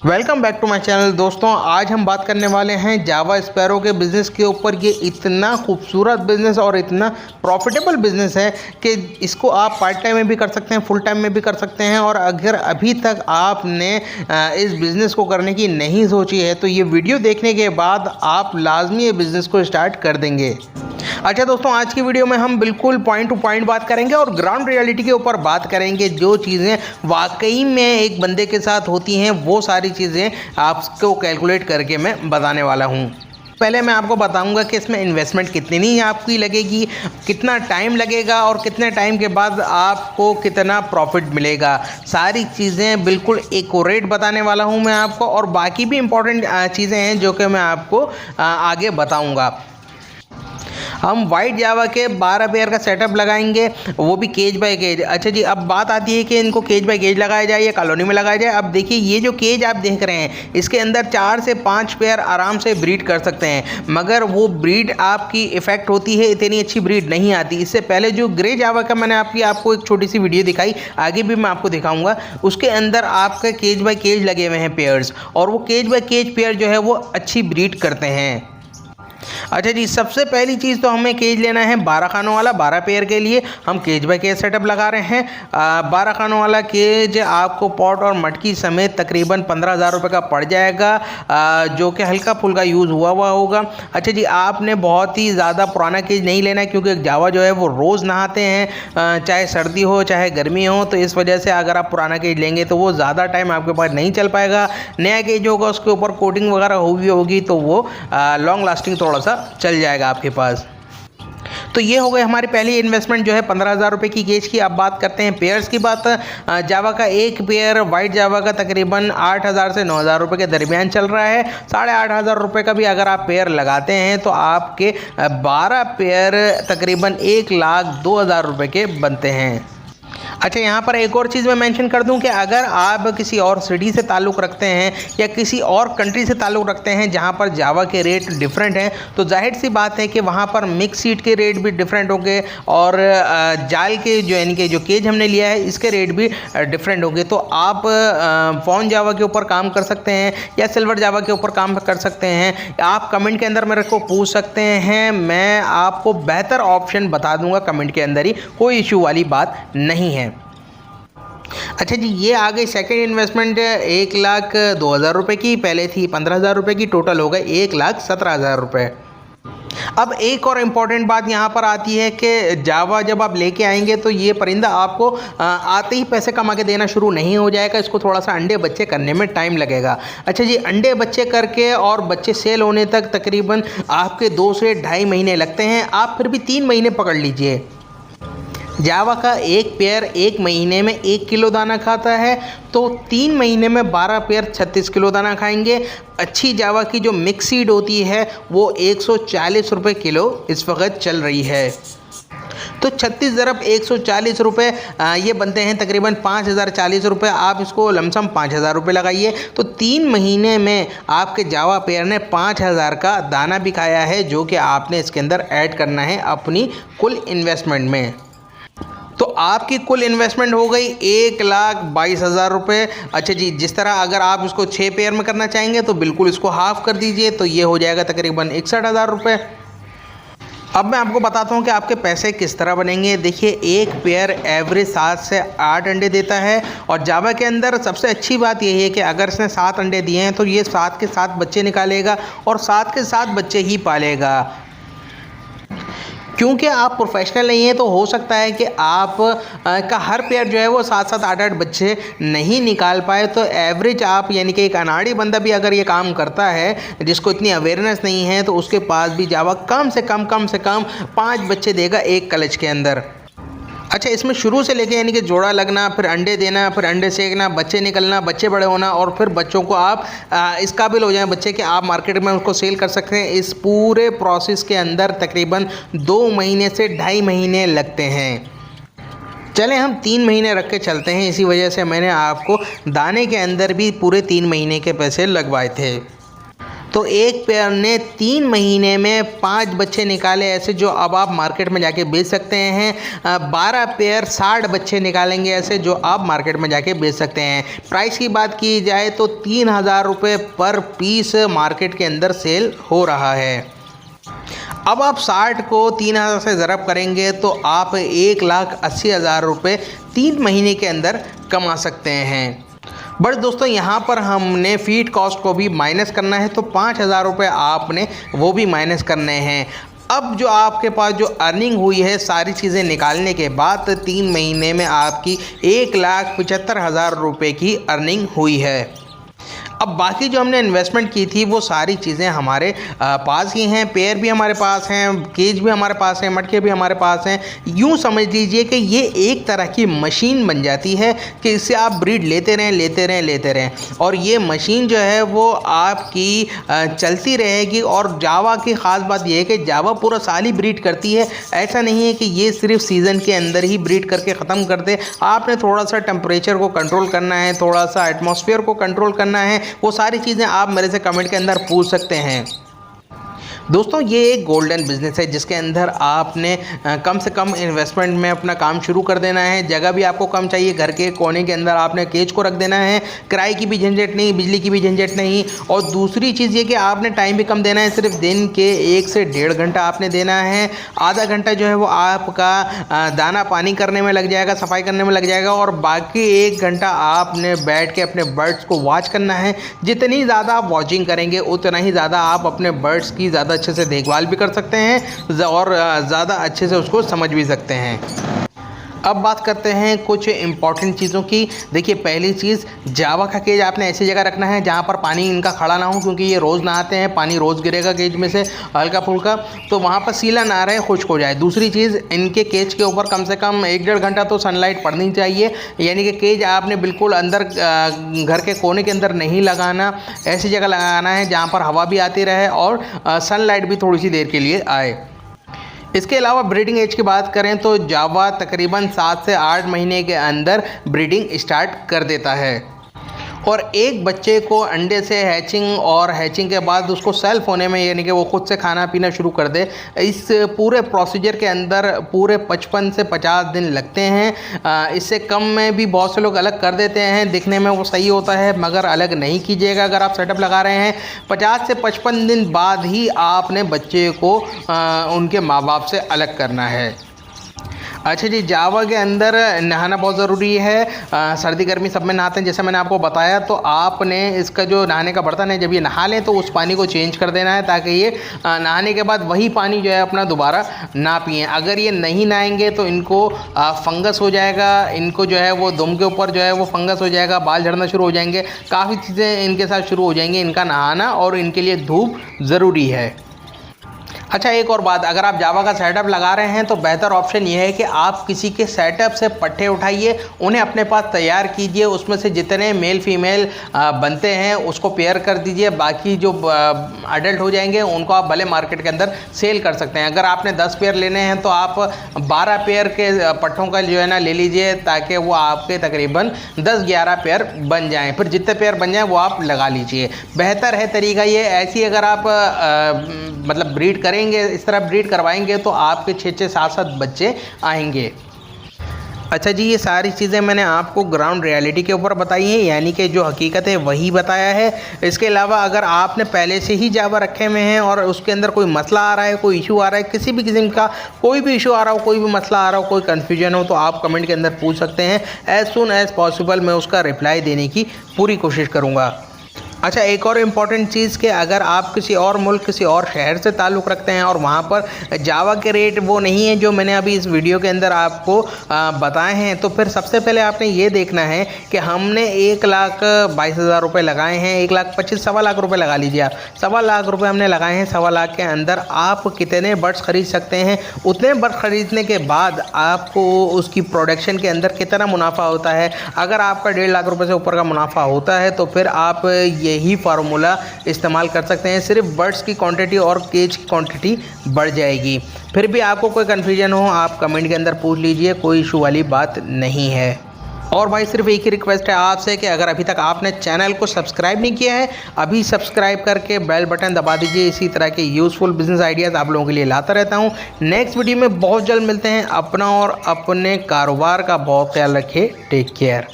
Welcome back to my channel. दोस्तों, आज हम बात करने वाले हैं जावा स्पैरो के बिज़नेस के ऊपर। ये इतना खूबसूरत बिज़नेस और इतना प्रॉफिटेबल बिज़नेस है कि इसको आप पार्ट टाइम में भी कर सकते हैं, फुल टाइम में भी कर सकते हैं। और अगर अभी तक आपने इस बिज़नेस को करने की नहीं सोची है तो ये वीडियो देखने के बाद आप लाजमी ये बिज़नेस को स्टार्ट कर देंगे। अच्छा दोस्तों, आज की वीडियो में हम बिल्कुल पॉइंट टू पॉइंट बात करेंगे और ग्राउंड रियलिटी के ऊपर बात करेंगे। जो चीज़ें वाकई में एक बंदे के साथ होती हैं वो सारी चीज़ें आपको कैलकुलेट करके मैं बताने वाला हूँ। पहले मैं आपको बताऊंगा कि इसमें इन्वेस्टमेंट कितनी आपकी लगेगी, कितना टाइम लगेगा और कितने टाइम के बाद आपको कितना प्रॉफिट मिलेगा। सारी चीज़ें बिल्कुल एक्यूरेट बताने वाला हूं मैं आपको, और बाकी भी इम्पोर्टेंट चीज़ें हैं जो कि मैं आपको आगे बताऊंगा। हम वाइट जावा के 12 पेयर का सेटअप लगाएंगे, वो भी केज बाय केज। अच्छा जी, अब बात आती है कि इनको केज बाय केज लगाया जाए या कॉलोनी में लगाया जाए। अब देखिए, ये जो केज आप देख रहे हैं इसके अंदर 4 से 5 पेयर आराम से ब्रीड कर सकते हैं, मगर वो ब्रीड आपकी इफेक्ट होती है, इतनी अच्छी ब्रीड नहीं आती। इससे पहले जो ग्रे जावा का मैंने आपको एक छोटी सी वीडियो दिखाई, आगे भी मैं आपको दिखाऊंगा, उसके अंदर आपका केज बाय केज लगे हुए हैं पेयर्स, और वो केज बाय केज पेयर जो है वो अच्छी ब्रीड करते हैं। अच्छा जी, सबसे पहली चीज़ तो हमें केज लेना है 12 खानों वाला। 12 पेयर के लिए हम केज बाय केज सेटअप लगा रहे हैं। 12 खानों वाला केज आपको पॉट और मटकी समेत तकरीबन 15,000 रुपये का पड़ जाएगा, जो कि हल्का फुल्का यूज़ हुआ होगा। अच्छा जी, आपने बहुत ही ज़्यादा पुराना केज नहीं लेना है, क्योंकि जावा जो है वो रोज़ नहाते हैं, चाहे सर्दी हो चाहे गर्मी हो, तो इस वजह से अगर आप पुराना केज लेंगे तो वो ज़्यादा टाइम आपके पास नहीं चल पाएगा। नया केज होगा, उसके ऊपर कोटिंग वगैरह होगी तो वो लॉन्ग लास्टिंग थोड़ा सा चल जाएगा आपके पास। तो ये हो गए हमारी पहली इन्वेस्टमेंट जो है 15,000 रुपये की केज की। अब बात करते हैं पेयर्स की बात। जावा का एक पेयर वाइट जावा का तकरीबन 8,000 से 9,000 रुपये के दरमियान चल रहा है। 8,500 रुपये का भी अगर आप पेयर लगाते हैं तो आपके 12 पेयर तकरीबन 1,02,000 रुपये के बनते हैं। अच्छा, यहाँ पर एक और चीज़ मैं मेंशन कर दूं कि अगर आप किसी और सिटी से ताल्लुक़ रखते हैं या किसी और कंट्री से ताल्लुक़ रखते हैं जहाँ पर जावा के रेट डिफरेंट हैं, तो जाहिर सी बात है कि वहाँ पर मिक्स सीड के रेट भी डिफरेंट होंगे, और जाल के जो यानी कि जो केज हमने लिया है इसके रेट भी डिफरेंट होंगे। तो आप फ़ॉन जावा के ऊपर काम कर सकते हैं या सिल्वर जावा के ऊपर काम कर सकते हैं। आप कमेंट के अंदर मेरे को पूछ सकते हैं, मैं आपको बेहतर ऑप्शन बता दूँगा कमेंट के अंदर ही, कोई इशू वाली बात नहीं है। अच्छा जी, ये आ गई सेकेंड इन्वेस्टमेंट 1,02,000 रुपये की। पहले थी 15,000 रुपये की, टोटल हो गए 1,17,000 रुपये। अब एक और इम्पॉर्टेंट बात यहाँ पर आती है कि जावा जब आप लेके आएंगे तो ये परिंदा आपको आते ही पैसे कमा के देना शुरू नहीं हो जाएगा। इसको थोड़ा सा अंडे बच्चे करने में टाइम लगेगा। अच्छा जी, अंडे बच्चे करके और बच्चे सेल होने तक तकरीबन आपके 2 से ढाई महीने लगते हैं। आप फिर भी 3 महीने पकड़ लीजिए। जावा का एक पेयर 1 महीने में 1 किलो दाना खाता है, तो 3 महीने में 12 पेयर 36 किलो दाना खाएंगे। अच्छी जावा की जो मिक्स सीड होती है वो 140 रुपये किलो इस वक्त चल रही है। तो 36 ज़रब 140 रुपये ये बनते हैं तकरीबन 5,040 रुपये। आप इसको लमसम 5,000 रुपये लगाइए, तो 3 महीने में आपके जावा पेयर ने 5,000 का दाना भी खाया है, जो कि आपने इसके अंदर ऐड करना है अपनी कुल इन्वेस्टमेंट में। तो आपकी कुल इन्वेस्टमेंट हो गई 1,22,000 रुपये। अच्छा जी, जिस तरह अगर आप इसको 6 पेयर में करना चाहेंगे तो बिल्कुल इसको हाफ़ कर दीजिए, तो ये हो जाएगा तकरीबन 61,000 रुपये। अब मैं आपको बताता हूँ कि आपके पैसे किस तरह बनेंगे। देखिए, एक पेयर एवरेज 7 से 8 अंडे देता है, और जावा के अंदर सबसे अच्छी बात यही है कि अगर इसने 7 अंडे दिए हैं तो ये 7 के 7 बच्चे निकालेगा और 7 के 7 बच्चे ही पालेगा। क्योंकि आप प्रोफेशनल नहीं हैं तो हो सकता है कि आप का हर पेयर जो है वो 7-7 8-8 बच्चे नहीं निकाल पाए। तो एवरेज आप यानी कि एक अनाड़ी बंदा भी अगर ये काम करता है, जिसको इतनी अवेयरनेस नहीं है, तो उसके पास भी जावा कम से कम 5 बच्चे देगा एक क्लच के अंदर। अच्छा, इसमें शुरू से लेके यानी कि जोड़ा लगना, फिर अंडे देना, फिर अंडे सेकना, बच्चे निकलना, बच्चे बड़े होना, और फिर बच्चों को आप इस काबिल हो जाएं बच्चे कि आप मार्केट में उसको सेल कर सकते हैं, इस पूरे प्रोसेस के अंदर तकरीबन 2 महीने से ढाई महीने लगते हैं। चलें, हम 3 महीने रख के चलते हैं, इसी वजह से मैंने आपको दाने के अंदर भी पूरे 3 महीने के पैसे लगवाए थे। तो एक पेयर ने 3 महीने में 5 बच्चे निकाले ऐसे, जो अब आप मार्केट में जाके बेच सकते हैं। 12 पेयर 60 बच्चे निकालेंगे ऐसे, जो आप मार्केट में जाके बेच सकते हैं। प्राइस की बात की जाए तो 3000 रुपये पर पीस मार्केट के अंदर सेल हो रहा है। अब आप 60 को 3000 से ज़रब करेंगे तो आप 1,80,000 रुपये 3 महीने के अंदर कमा सकते हैं। बट दोस्तों यहाँ पर हमने फीड कॉस्ट को भी माइनस करना है, तो 5,000 रुपये आपने वो भी माइनस करने हैं। अब जो आपके पास जो अर्निंग हुई है सारी चीज़ें निकालने के बाद 3 महीने में आपकी 1,75,000 रुपये की अर्निंग हुई है। अब बाकी जो हमने इन्वेस्टमेंट की थी वो सारी चीज़ें हमारे पास ही हैं। पेयर भी हमारे पास हैं, केज भी हमारे पास हैं, मटके भी हमारे पास हैं। यूँ समझ लीजिए कि ये एक तरह की मशीन बन जाती है कि इससे आप ब्रीड लेते रहें और ये मशीन जो है वो आपकी चलती रहेगी। और जावा की ख़ास बात यह है कि जावा पूरा साल ही ब्रीड करती है। ऐसा नहीं है कि ये सिर्फ सीज़न के अंदर ही ब्रीड करके ख़त्म कर दे। आपने थोड़ा सा टेम्परेचर को कंट्रोल करना है, थोड़ा सा एटमॉस्फेयर को कंट्रोल करना है, वो सारी चीज़ें आप मेरे से कमेंट के अंदर पूछ सकते हैं। दोस्तों ये एक गोल्डन बिजनेस है जिसके अंदर आपने कम से कम इन्वेस्टमेंट में अपना काम शुरू कर देना है। जगह भी आपको कम चाहिए, घर के कोने के अंदर आपने केज को रख देना है। किराए की भी झंझट नहीं, बिजली की भी झंझट नहीं। और दूसरी चीज़ ये कि आपने टाइम भी कम देना है, सिर्फ दिन के 1 से 1.5 घंटा आपने देना है। आधा घंटा जो है वो आपका दाना पानी करने में लग जाएगा, सफाई करने में लग जाएगा, और बाकी 1 घंटा आपने बैठ के अपने बर्ड्स को वॉच करना है। जितनी ज़्यादा आप वॉचिंग करेंगे उतना ही ज़्यादा आप अपने बर्ड्स की ज़्यादा अच्छे से देखभाल भी कर सकते हैं और ज़्यादा अच्छे से उसको समझ भी सकते हैं। अब बात करते हैं कुछ इंपॉर्टेंट चीज़ों की। देखिए पहली चीज़, जावा का केज आपने ऐसी जगह रखना है जहाँ पर पानी इनका खड़ा ना हो, क्योंकि ये रोज़ नहाते हैं, पानी रोज़ गिरेगा केज में से हल्का फुल्का, तो वहाँ पर सीला ना रहे, खुश्क हो जाए। दूसरी चीज़, इनके केज के ऊपर कम से कम 1-1.5 घंटा तो सनलाइट पड़नी चाहिए। यानी कि केज आपने बिल्कुल अंदर घर के कोने के अंदर नहीं लगाना, ऐसी जगह लगाना है जहाँ पर हवा भी आती रहे और सनलाइट भी थोड़ी सी देर के लिए आए। इसके अलावा ब्रीडिंग एज की बात करें तो जावा तकरीबन 7 से 8 महीने के अंदर ब्रीडिंग स्टार्ट कर देता है। और एक बच्चे को अंडे से हैचिंग और हैचिंग के बाद उसको सेल्फ होने में, यानी कि वो खुद से खाना पीना शुरू कर दे, इस पूरे प्रोसीजर के अंदर पूरे 55 से 50 दिन लगते हैं। इससे कम में भी बहुत से लोग अलग कर देते हैं, दिखने में वो सही होता है, मगर अलग नहीं कीजिएगा। अगर आप सेटअप लगा रहे हैं 50 से 55 दिन बाद ही आपने बच्चे को उनके माँ बाप से अलग करना है। अच्छा जी, जावा के अंदर नहाना बहुत ज़रूरी है। सर्दी गर्मी सब में नहाते हैं जैसे मैंने आपको बताया। तो आपने इसका जो नहाने का बर्तन है, जब ये नहा लें तो उस पानी को चेंज कर देना है, ताकि ये नहाने के बाद वही पानी जो है अपना दोबारा ना पिएँ। अगर ये नहीं नहाएंगे तो इनको फंगस हो जाएगा, इनको जो है वो दुम के ऊपर जो है वो फंगस हो जाएगा, बाल झड़ना शुरू हो जाएंगे, काफ़ी चीज़ें इनके साथ शुरू हो जाएंगी। इनका नहाना और इनके लिए धूप ज़रूरी है। अच्छा एक और बात, अगर आप जावा का सेटअप लगा रहे हैं तो बेहतर ऑप्शन ये है कि आप किसी के सेटअप से पट्टे उठाइए, उन्हें अपने पास तैयार कीजिए, उसमें से जितने मेल फीमेल बनते हैं उसको पेयर कर दीजिए। बाकी जो अडल्ट हो जाएंगे उनको आप भले मार्केट के अंदर सेल कर सकते हैं। अगर आपने 10 पेयर लेने हैं तो आप 12 पेयर के पट्टों का जो है ना ले लीजिए, ताकि वो आपके तकरीबन 10-11 पेयर बन जाएँ। फिर जितने पेयर बन जाएँ वो आप लगा लीजिए, बेहतर है तरीका ये। ऐसी अगर आप मतलब ब्रीड करें, इस तरह ब्रीड करवाएंगे तो आपके 6-6, 7-7 बच्चे आएंगे। अच्छा जी, ये सारी चीज़ें मैंने आपको ग्राउंड रियलिटी के ऊपर बताई हैं, यानी कि जो हकीकत है वही बताया है। इसके अलावा अगर आपने पहले से ही जावा रखे हुए हैं और उसके अंदर कोई मसला आ रहा है, कोई इशू आ रहा है, किसी भी किस्म का कोई भी इशू आ रहा हो, कोई भी मसला आ रहा हो, कोई कन्फ्यूजन हो, तो आप कमेंट के अंदर पूछ सकते हैं। एज़ सुन एज़ पॉसिबल मैं उसका रिप्लाई देने की पूरी कोशिश करूँगा। अच्छा एक और इम्पॉर्टेंट चीज़ कि अगर आप किसी और मुल्क, किसी और शहर से ताल्लुक़ रखते हैं और वहाँ पर जावा के रेट वो नहीं है जो मैंने अभी इस वीडियो के अंदर आपको बताए हैं, तो फिर सबसे पहले आपने ये देखना है कि हमने 1,22,000 रुपये लगाए हैं। 1,25,000 सवा लाख रुपये लगा लीजिए आप। 1.25 लाख रुपये हमने लगाए हैं। 1.25 लाख के अंदर आप कितने बर्ड्स ख़रीद सकते हैं? उतने बर्ड्स ख़रीदने के बाद आपको उसकी प्रोडक्शन के अंदर कितना मुनाफा होता है। अगर आपका 1.5 लाख रुपये से ऊपर का मुनाफा होता है तो फिर आप यही फार्मूला इस्तेमाल कर सकते हैं। सिर्फ बर्ड्स की क्वांटिटी और केज की क्वांटिटी बढ़ जाएगी। फिर भी आपको कोई कन्फ्यूजन हो आप कमेंट के अंदर पूछ लीजिए, कोई इशू वाली बात नहीं है। और भाई सिर्फ एक ही रिक्वेस्ट है आपसे कि अगर अभी तक आपने चैनल को सब्सक्राइब नहीं किया है, अभी सब्सक्राइब करके बेल बटन दबा दीजिए। इसी तरह के यूज़फुल बिजनेस आइडियाज़ आप लोगों के लिए लाता रहता हूँ। नेक्स्ट वीडियो में बहुत जल्द मिलते हैं। अपना और अपने कारोबार का बहुत ख्याल रखिए। Take care.